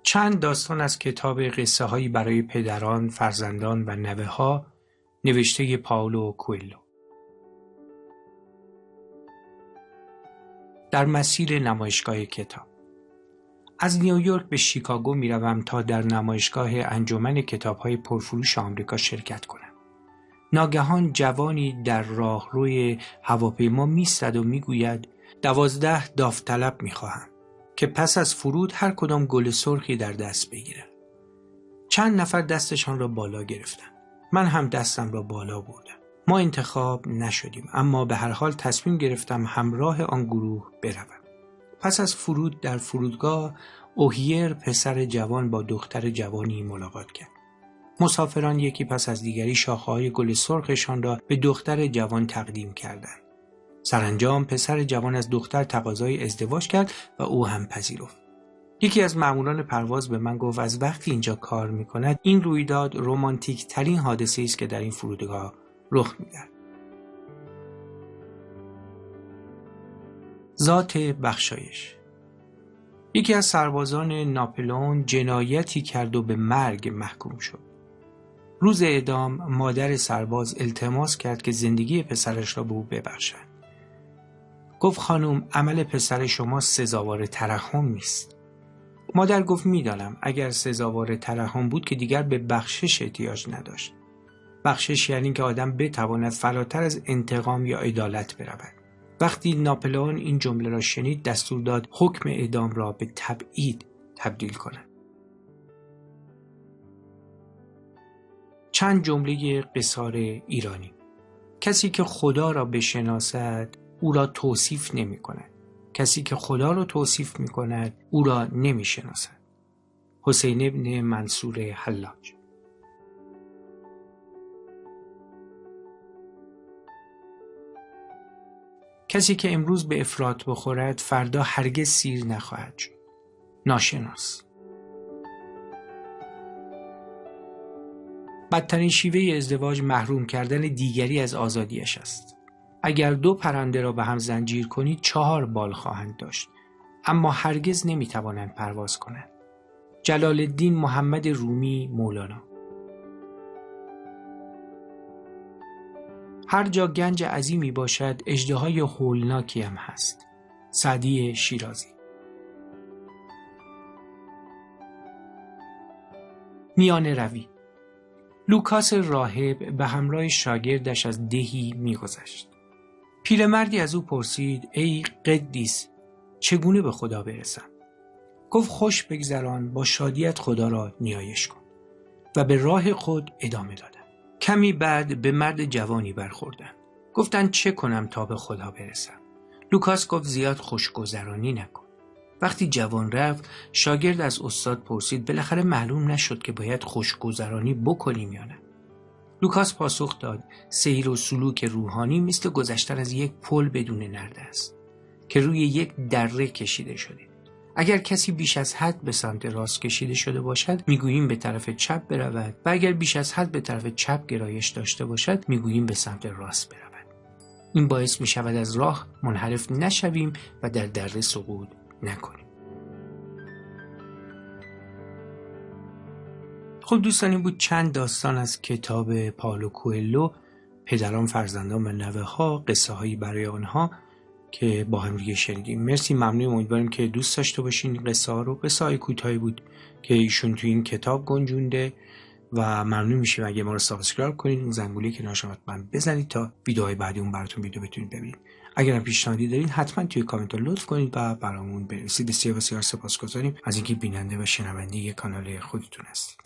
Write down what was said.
چند داستان از کتاب قصه هایی برای پدران، فرزندان و نوه ها نوشته پائولو کوئلو. در مسیر نمایشگاه کتاب. از نیویورک به شیکاگو می روم تا در نمایشگاه انجمن کتاب های پرفروش آمریکا شرکت کنم. ناگهان جوانی در راهروی هواپیما می‌ایستد و میگوید 12 داوطلب می‌خواهم که پس از فرود هر کدام گل سرخی در دست بگیرند. چند نفر دستشان را بالا گرفتند. من هم دستم را بالا بردم. ما انتخاب نشدیم، اما به هر حال تصمیم گرفتم همراه آن گروه بروم. پس از فرود در فرودگاه اوهیر پسر جوان با دختر جوانی ملاقات کرد. مسافران یکی پس از دیگری شاخه‌های گل سرخشان را به دختر جوان تقدیم کردند. سرانجام پسر جوان از دختر تقاضای ازدواج کرد و او هم پذیرفت. یکی از ماموران پرواز به من گفت از وقتی اینجا کار می‌کند این رویداد رمانتیک ترین حادثه است که در این فرودگاه رخ می‌دهد. ذات بخشایش. یکی از سربازان ناپلئون جنایتی کرد و به مرگ محکوم شد. روز اعدام مادر سرباز التماس کرد که زندگی پسرش را به او ببخشد. گفت خانم عمل پسر شما سزاوار ترحم نیست. مادر گفت میدانم، اگر سزاوار ترحم بود که دیگر به بخشش احتیاج نداشت. بخشش یعنی که آدم بتواند فراتر از انتقام یا عدالت برود. وقتی ناپلئون این جمله را شنید دستور داد حکم اعدام را به تبعید تبدیل کند. چند جمله قصار ایرانی. کسی که خدا را بشناسد او را توصیف نمی کند. کسی که خدا را توصیف می کند او را نمی شناسد. حسین ابن منصور حلاج. کسی که امروز به افراط بخورد فردا هرگز سیر نخواهد شد. ناشناس. بدترین شیوه ازدواج محروم کردن دیگری از آزادیش است. اگر 2 پرنده را به هم زنجیر کنید 4 بال خواهند داشت، اما هرگز نمیتوانند پرواز کنند. جلال الدین محمد رومی مولانا. هر جا گنج عظیمی باشد اژدهای هولناکی هم هست. سعدی شیرازی. میانه روی. لوکاس راهب به همراه شاگردش از دهی می‌گذشت. پیرمردی از او پرسید ای قدیس چگونه به خدا برسم؟ گفت خوش بگذران، با شادیت خدا را نیایش کن. و به راه خود ادامه دادند. کمی بعد به مرد جوانی برخوردند. گفتند چه کنم تا به خدا برسم؟ لوکاس گفت زیاد خوشگذرانی نکن. وقتی جوان رفت شاگرد از استاد پرسید بالاخره معلوم نشد که باید خوشگذرانی بکنیم یا نه؟ لوکاس پاسخ داد سیر و سلوک روحانی مثل گذشتن از یک پل بدون نرده است که روی یک دره کشیده شده. اگر کسی بیش از حد به سمت راست کشیده شده باشد میگوییم به طرف چپ برود و اگر بیش از حد به طرف چپ گرایش داشته باشد میگوییم به سمت راست برود. این باعث می شود از راه منحرف نشویم و در دره سقوط نکنیم. خب دوستان این بود چند داستان از کتاب پائولو کوئلو، پدران، فرزندان و نوه ها، قصه هایی برای آنها که با هم دیگه شنیدیم. مرسی، ممنونیم، امیدواریم که دوست داشته باشین این قصه ها رو. قصه های کوتاهی بود که ایشون توی این کتاب گنجونده و ممنون میشیم اگه ما رو سابسکرایب کنید، اون زنگوله که نشون حتما بزنید تا ویدیوهای بعدی اون براتون ویدیو بتونید ببینید. اگر هم پیشنهادی دارین حتما توی کامنت ها لطف کنید و برامون بنویسید. بسیار سپاسگزاریم از اینکه بیننده و شنونده کانال خودتون هستید.